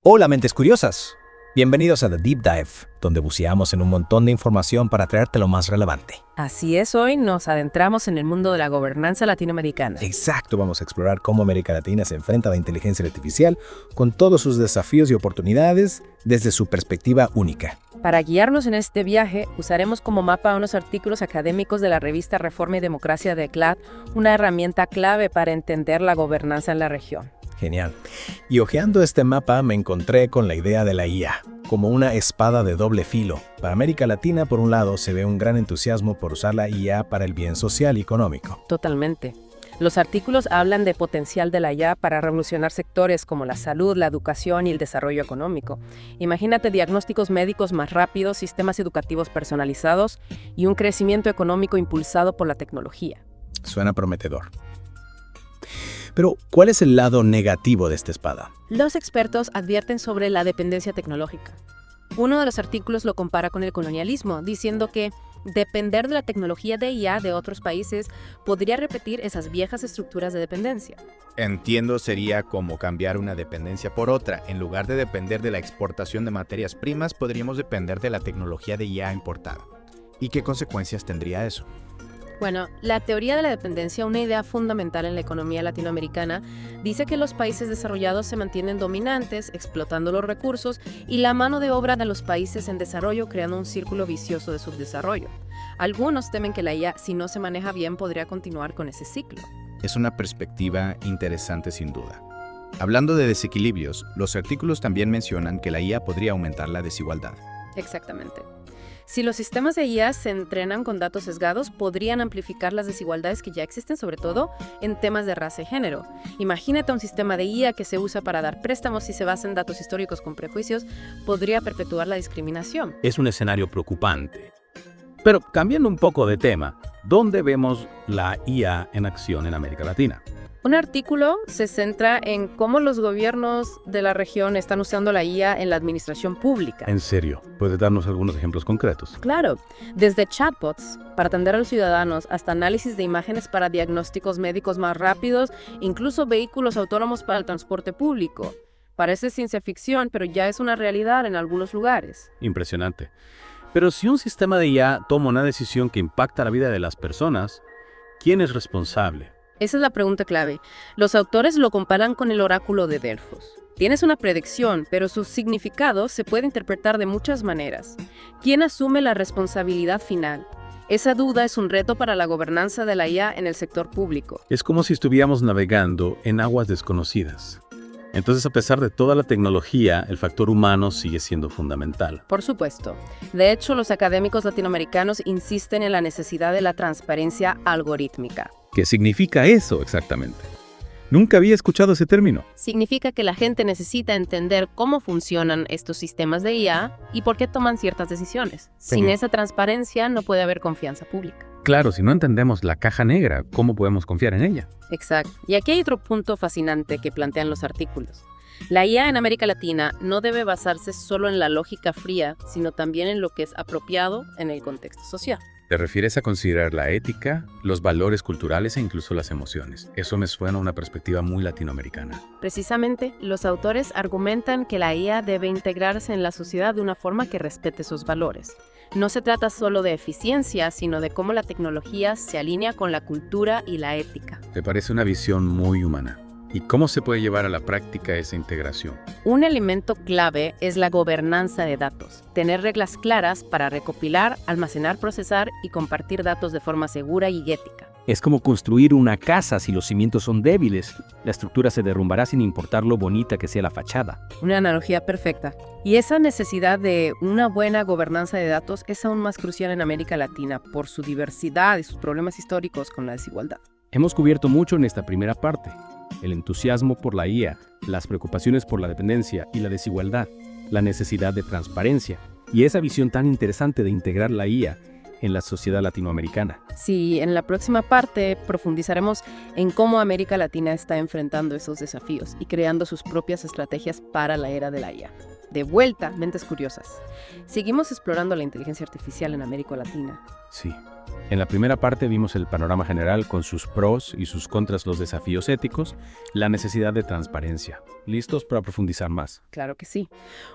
Hola, mentes curiosas. Bienvenidos a The Deep Dive, donde buceamos en un montón de información para traerte lo más relevante. Así es, hoy nos adentramos en el mundo de la gobernanza latinoamericana. Exacto, vamos a explorar cómo América Latina se enfrenta a la inteligencia artificial con todos sus desafíos y oportunidades desde su perspectiva única. Para guiarnos en este viaje, usaremos como mapa unos artículos académicos de la revista Reforma y Democracia de CLAD, una herramienta clave para entender la gobernanza en la región. Genial. Y hojeando este mapa me encontré con la idea de la IA, como una espada de doble filo. Para América Latina, por un lado, se ve un gran entusiasmo por usar la IA para el bien social y económico. Totalmente. Los artículos hablan de potencial de la IA para revolucionar sectores como la salud, la educación y el desarrollo económico. Imagínate diagnósticos médicos más rápidos, sistemas educativos personalizados y un crecimiento económico impulsado por la tecnología. Suena prometedor. Pero, ¿cuál es el lado negativo de esta espada? Los expertos advierten sobre la dependencia tecnológica. Uno de los artículos lo compara con el colonialismo, diciendo que depender de la tecnología de IA de otros países podría repetir esas viejas estructuras de dependencia. Entiendo, sería como cambiar una dependencia por otra. En lugar de depender de la exportación de materias primas, podríamos depender de la tecnología de IA importada. ¿Y qué consecuencias tendría eso? Bueno, la teoría de la dependencia, una idea fundamental en la economía latinoamericana, dice que los países desarrollados se mantienen dominantes, explotando los recursos y la mano de obra de los países en desarrollo, creando un círculo vicioso de subdesarrollo. Algunos temen que la IA, si no se maneja bien, podría continuar con ese ciclo. Es una perspectiva interesante sin duda. Hablando de desequilibrios, los artículos también mencionan que la IA podría aumentar la desigualdad. Exactamente. Si los sistemas de IA se entrenan con datos sesgados, podrían amplificar las desigualdades que ya existen, sobre todo en temas de raza y género. Imagínate un sistema de IA que se usa para dar préstamos y se basa en datos históricos con prejuicios, podría perpetuar la discriminación. Es un escenario preocupante. Pero cambiando un poco de tema, ¿dónde vemos la IA en acción en América Latina? Un artículo se centra en cómo los gobiernos de la región están usando la IA en la administración pública. En serio, ¿puedes darnos algunos ejemplos concretos? Claro, desde chatbots para atender a los ciudadanos hasta análisis de imágenes para diagnósticos médicos más rápidos, incluso vehículos autónomos para el transporte público. Parece ciencia ficción, pero ya es una realidad en algunos lugares. Impresionante. Pero si un sistema de IA toma una decisión que impacta la vida de las personas, ¿quién es responsable? Esa es la pregunta clave. Los autores lo comparan con el oráculo de Delfos. Tienes una predicción, pero su significado se puede interpretar de muchas maneras. ¿Quién asume la responsabilidad final? Esa duda es un reto para la gobernanza de la IA en el sector público. Es como si estuviéramos navegando en aguas desconocidas. Entonces, a pesar de toda la tecnología, el factor humano sigue siendo fundamental. Por supuesto. De hecho, los académicos latinoamericanos insisten en la necesidad de la transparencia algorítmica. ¿Qué significa eso exactamente? Nunca había escuchado ese término. Significa que la gente necesita entender cómo funcionan estos sistemas de IA y por qué toman ciertas decisiones. Sin esa transparencia no puede haber confianza pública. Claro, si no entendemos la caja negra, ¿cómo podemos confiar en ella? Exacto. Y aquí hay otro punto fascinante que plantean los artículos. La IA en América Latina no debe basarse solo en la lógica fría, sino también en lo que es apropiado en el contexto social. ¿Te refieres a considerar la ética, los valores culturales e incluso las emociones? Eso me suena a una perspectiva muy latinoamericana. Precisamente, los autores argumentan que la IA debe integrarse en la sociedad de una forma que respete sus valores. No se trata solo de eficiencia, sino de cómo la tecnología se alinea con la cultura y la ética. ¿Te parece una visión muy humana? ¿Y cómo se puede llevar a la práctica esa integración? Un elemento clave es la gobernanza de datos. Tener reglas claras para recopilar, almacenar, procesar y compartir datos de forma segura y ética. Es como construir una casa si los cimientos son débiles. La estructura se derrumbará sin importar lo bonita que sea la fachada. Una analogía perfecta. Y esa necesidad de una buena gobernanza de datos es aún más crucial en América Latina por su diversidad y sus problemas históricos con la desigualdad. Hemos cubierto mucho en esta primera parte. El entusiasmo por la IA, las preocupaciones por la dependencia y la desigualdad, la necesidad de transparencia y esa visión tan interesante de integrar la IA en la sociedad latinoamericana. Sí, en la próxima parte profundizaremos en cómo América Latina está enfrentando esos desafíos y creando sus propias estrategias para la era de la IA. De vuelta, mentes curiosas. Seguimos explorando la inteligencia artificial en América Latina. Sí. En la primera parte vimos el panorama general con sus pros y sus contras, los desafíos éticos, la necesidad de transparencia. ¿Listos para profundizar más? Claro que sí.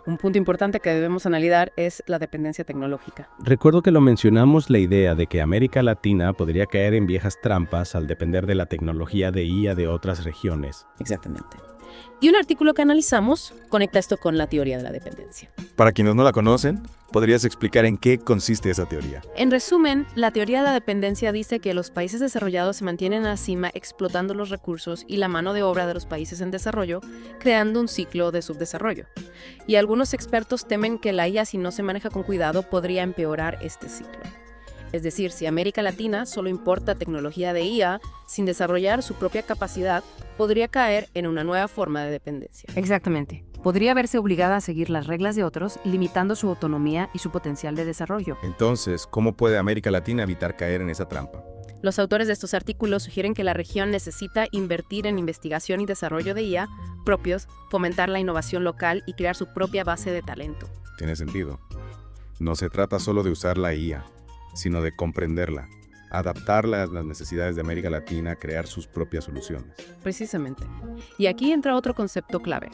Un punto importante que debemos analizar es la dependencia tecnológica. Recuerdo que lo mencionamos, la idea de que América Latina podría caer en viejas trampas al depender de la tecnología de IA de otras regiones. Exactamente. Y un artículo que analizamos conecta esto con la teoría de la dependencia. Para quienes no la conocen, ¿podrías explicar en qué consiste esa teoría? En resumen, la teoría de la dependencia dice que los países desarrollados se mantienen en la cima explotando los recursos y la mano de obra de los países en desarrollo, creando un ciclo de subdesarrollo. Y algunos expertos temen que la IA, si no se maneja con cuidado, podría empeorar este ciclo. Es decir, si América Latina solo importa tecnología de IA sin desarrollar su propia capacidad, podría caer en una nueva forma de dependencia. Exactamente. Podría verse obligada a seguir las reglas de otros, limitando su autonomía y su potencial de desarrollo. Entonces, ¿cómo puede América Latina evitar caer en esa trampa? Los autores de estos artículos sugieren que la región necesita invertir en investigación y desarrollo de IA propios, fomentar la innovación local y crear su propia base de talento. Tiene sentido. No se trata solo de usar la IA, sino de comprenderla, adaptarla a las necesidades de América Latina, crear sus propias soluciones. Precisamente. Y aquí entra otro concepto clave: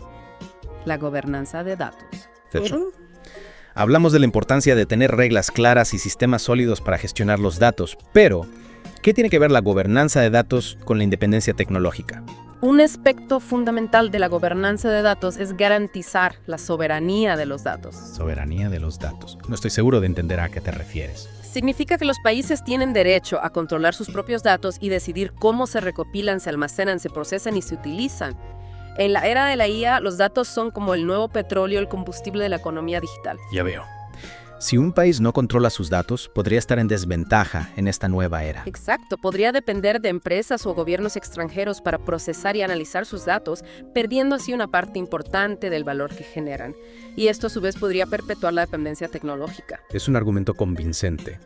la gobernanza de datos. Hablamos de la importancia de tener reglas claras y sistemas sólidos para gestionar los datos, pero ¿qué tiene que ver la gobernanza de datos con la independencia tecnológica? Un aspecto fundamental de la gobernanza de datos es garantizar la soberanía de los datos. Soberanía de los datos. No estoy seguro de entender a qué te refieres. Significa que los países tienen derecho a controlar sus propios datos y decidir cómo se recopilan, se almacenan, se procesan y se utilizan. En la era de la IA, los datos son como el nuevo petróleo, el combustible de la economía digital. Ya veo. Si un país no controla sus datos, podría estar en desventaja en esta nueva era. Exacto, podría depender de empresas o gobiernos extranjeros para procesar y analizar sus datos, perdiendo así una parte importante del valor que generan. Y esto a su vez podría perpetuar la dependencia tecnológica. Es un argumento convincente.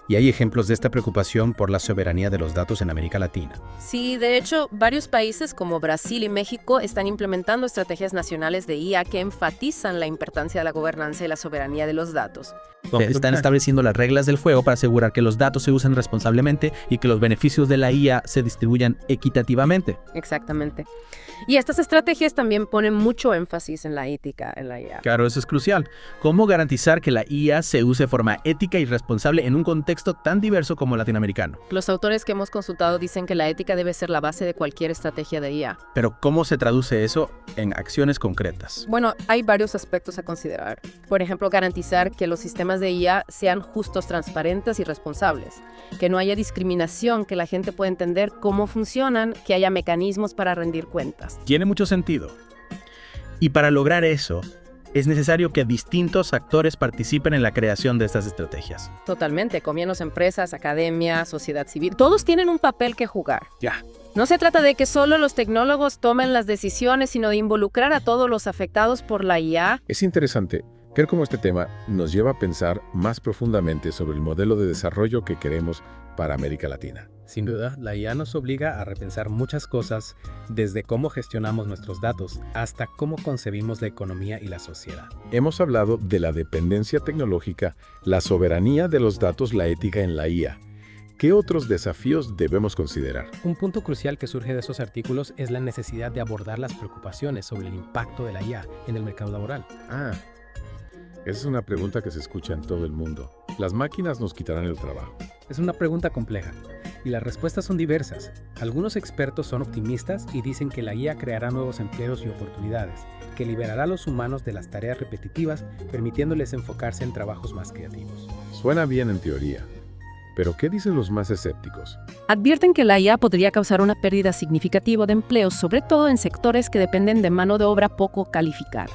Y hay ejemplos de esta preocupación por la soberanía de los datos en América Latina. Sí, de hecho, varios países como Brasil y México están implementando estrategias nacionales de IA que enfatizan la importancia de la gobernanza y la soberanía de los datos. Están estableciendo las reglas del juego para asegurar que los datos se usen responsablemente y que los beneficios de la IA se distribuyan equitativamente. Exactamente. Y estas estrategias también ponen mucho énfasis en la ética en la IA. Claro, eso es crucial. ¿Cómo garantizar que la IA se use de forma ética y responsable en un contexto tan diverso como latinoamericano? Los autores que hemos consultado dicen que la ética debe ser la base de cualquier estrategia de IA. Pero ¿cómo se traduce eso en acciones concretas? Bueno, hay varios aspectos a considerar. Por ejemplo, garantizar que los sistemas de IA sean justos, transparentes y responsables. Que no haya discriminación, que la gente pueda entender cómo funcionan, que haya mecanismos para rendir cuentas. Tiene mucho sentido. Y para lograr eso, es necesario que distintos actores participen en la creación de estas estrategias. Totalmente, gobiernos, empresas, academia, sociedad civil, todos tienen un papel que jugar. Ya. No se trata de que solo los tecnólogos tomen las decisiones, sino de involucrar a todos los afectados por la IA. Es interesante ver cómo este tema nos lleva a pensar más profundamente sobre el modelo de desarrollo que queremos para América Latina. Sin duda, la IA nos obliga a repensar muchas cosas, desde cómo gestionamos nuestros datos hasta cómo concebimos la economía y la sociedad. Hemos hablado de la dependencia tecnológica, la soberanía de los datos, la ética en la IA. ¿Qué otros desafíos debemos considerar? Un punto crucial que surge de esos artículos es la necesidad de abordar las preocupaciones sobre el impacto de la IA en el mercado laboral. Esa es una pregunta que se escucha en todo el mundo. ¿Las máquinas nos quitarán el trabajo? Es una pregunta compleja, y las respuestas son diversas. Algunos expertos son optimistas y dicen que la IA creará nuevos empleos y oportunidades, que liberará a los humanos de las tareas repetitivas, permitiéndoles enfocarse en trabajos más creativos. Suena bien en teoría, pero ¿qué dicen los más escépticos? Advierten que la IA podría causar una pérdida significativa de empleos, sobre todo en sectores que dependen de mano de obra poco calificada.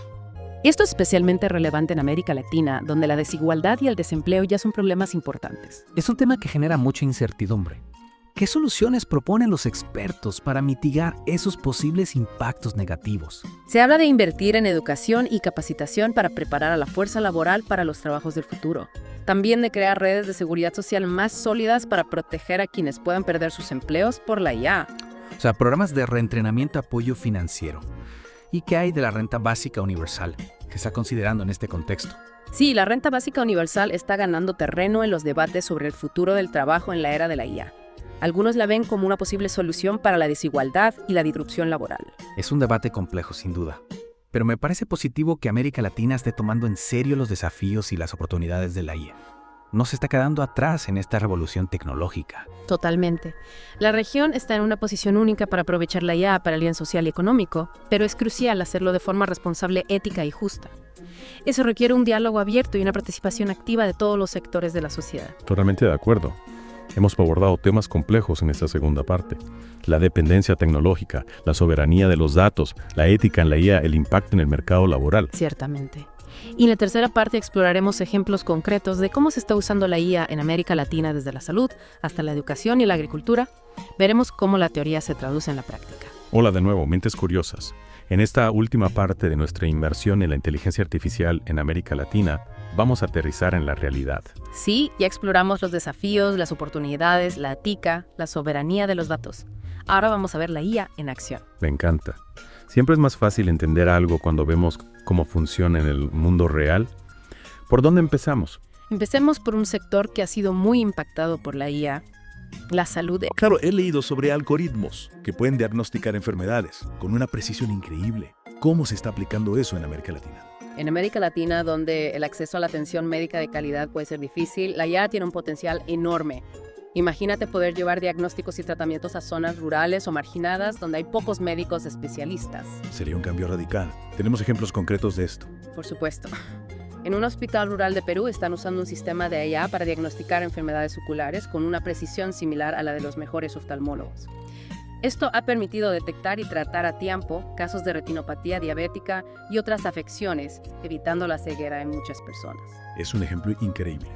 Esto es especialmente relevante en América Latina, donde la desigualdad y el desempleo ya son problemas importantes. Es un tema que genera mucha incertidumbre. ¿Qué soluciones proponen los expertos para mitigar esos posibles impactos negativos? Se habla de invertir en educación y capacitación para preparar a la fuerza laboral para los trabajos del futuro. También de crear redes de seguridad social más sólidas para proteger a quienes puedan perder sus empleos por la IA. O sea, programas de reentrenamiento, apoyo financiero. ¿Y qué hay de la renta básica universal? que está considerando en este contexto. Sí, la renta básica universal está ganando terreno en los debates sobre el futuro del trabajo en la era de la IA. Algunos la ven como una posible solución para la desigualdad y la disrupción laboral. Es un debate complejo, sin duda. Pero me parece positivo que América Latina esté tomando en serio los desafíos y las oportunidades de la IA. No se está quedando atrás en esta revolución tecnológica. Totalmente. La región está en una posición única para aprovechar la IA para el bien social y económico, pero es crucial hacerlo de forma responsable, ética y justa. Eso requiere un diálogo abierto y una participación activa de todos los sectores de la sociedad. Totalmente de acuerdo. Hemos abordado temas complejos en esta segunda parte. La dependencia tecnológica, la soberanía de los datos, la ética en la IA, el impacto en el mercado laboral. Ciertamente. Y en la tercera parte exploraremos ejemplos concretos de cómo se está usando la IA en América Latina desde la salud hasta la educación y la agricultura. Veremos cómo la teoría se traduce en la práctica. Hola de nuevo, mentes curiosas. En esta última parte de nuestra inmersión en la inteligencia artificial en América Latina, vamos a aterrizar en la realidad. Sí, ya exploramos los desafíos, las oportunidades, la ética, la soberanía de los datos. Ahora vamos a ver la IA en acción. Me encanta. Siempre es más fácil entender algo cuando vemos cómo funciona en el mundo real. ¿Por dónde empezamos? Empecemos por un sector que ha sido muy impactado por la IA, la salud. Claro, he leído sobre algoritmos que pueden diagnosticar enfermedades con una precisión increíble. ¿Cómo se está aplicando eso en América Latina? En América Latina, donde el acceso a la atención médica de calidad puede ser difícil, la IA tiene un potencial enorme. Imagínate poder llevar diagnósticos y tratamientos a zonas rurales o marginadas donde hay pocos médicos especialistas. Sería un cambio radical. Tenemos ejemplos concretos de esto. Por supuesto. En un hospital rural de Perú están usando un sistema de IA para diagnosticar enfermedades oculares con una precisión similar a la de los mejores oftalmólogos. Esto ha permitido detectar y tratar a tiempo casos de retinopatía diabética y otras afecciones, evitando la ceguera en muchas personas. Es un ejemplo increíble.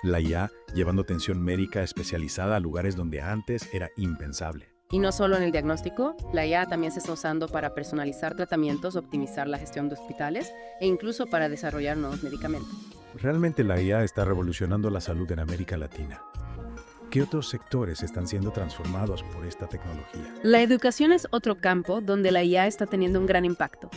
La IA llevando atención médica especializada a lugares donde antes era impensable. Y no solo en el diagnóstico, la IA también se está usando para personalizar tratamientos, optimizar la gestión de hospitales e incluso para desarrollar nuevos medicamentos. Realmente la IA está revolucionando la salud en América Latina. ¿Qué otros sectores están siendo transformados por esta tecnología? La educación es otro campo donde la IA está teniendo un gran impacto.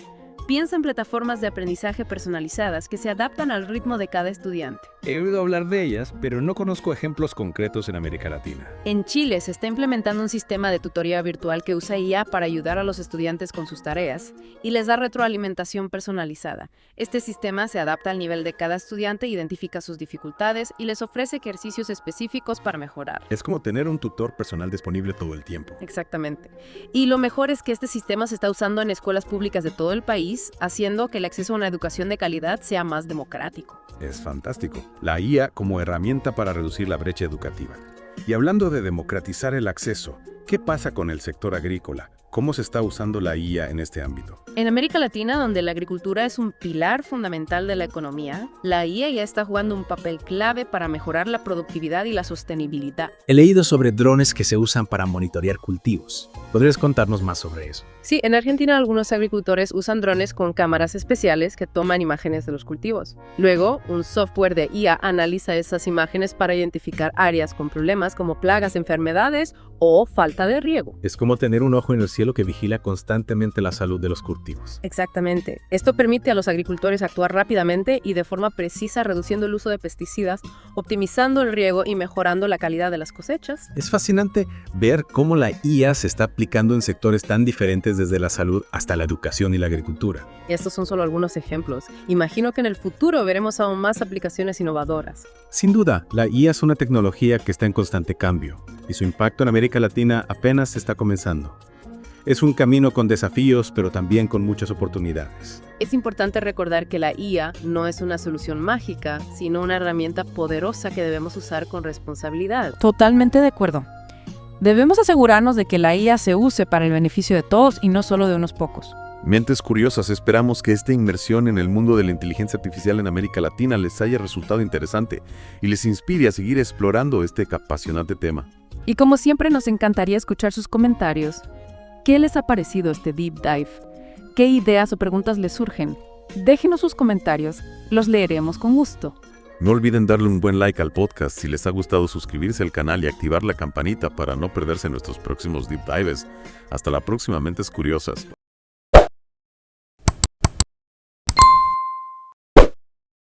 Piensa en plataformas de aprendizaje personalizadas que se adaptan al ritmo de cada estudiante. He oído hablar de ellas, pero no conozco ejemplos concretos en América Latina. En Chile se está implementando un sistema de tutoría virtual que usa IA para ayudar a los estudiantes con sus tareas y les da retroalimentación personalizada. Este sistema se adapta al nivel de cada estudiante, identifica sus dificultades y les ofrece ejercicios específicos para mejorar. Es como tener un tutor personal disponible todo el tiempo. Exactamente. Y lo mejor es que este sistema se está usando en escuelas públicas de todo el país, haciendo que el acceso a una educación de calidad sea más democrático. Es fantástico. La IA como herramienta para reducir la brecha educativa. Y hablando de democratizar el acceso, ¿qué pasa con el sector agrícola? ¿Cómo se está usando la IA en este ámbito? En América Latina, donde la agricultura es un pilar fundamental de la economía, la IA ya está jugando un papel clave para mejorar la productividad y la sostenibilidad. He leído sobre drones que se usan para monitorear cultivos. ¿Podrías contarnos más sobre eso? Sí, en Argentina algunos agricultores usan drones con cámaras especiales que toman imágenes de los cultivos. Luego, un software de IA analiza esas imágenes para identificar áreas con problemas como plagas, enfermedades o falta de riego. Es como tener un ojo en el cielo que vigila constantemente la salud de los cultivos. Exactamente. Esto permite a los agricultores actuar rápidamente y de forma precisa, reduciendo el uso de pesticidas, optimizando el riego y mejorando la calidad de las cosechas. Es fascinante ver cómo la IA se está aplicando en sectores tan diferentes desde la salud hasta la educación y la agricultura. Estos son solo algunos ejemplos. Imagino que en el futuro veremos aún más aplicaciones innovadoras. Sin duda, la IA es una tecnología que está en constante cambio y su impacto en América Latina apenas está comenzando. Es un camino con desafíos, pero también con muchas oportunidades. Es importante recordar que la IA no es una solución mágica, sino una herramienta poderosa que debemos usar con responsabilidad. Totalmente de acuerdo. Debemos asegurarnos de que la IA se use para el beneficio de todos y no solo de unos pocos. Mentes curiosas, esperamos que esta inmersión en el mundo de la inteligencia artificial en América Latina les haya resultado interesante y les inspire a seguir explorando este apasionante tema. Y como siempre nos encantaría escuchar sus comentarios. ¿Qué les ha parecido este Deep Dive? ¿Qué ideas o preguntas les surgen? Déjenos sus comentarios, los leeremos con gusto. No olviden darle un buen like al podcast, si les ha gustado suscribirse al canal y activar la campanita para no perderse nuestros próximos Deep Dives. Hasta la próxima, Mentes Curiosas.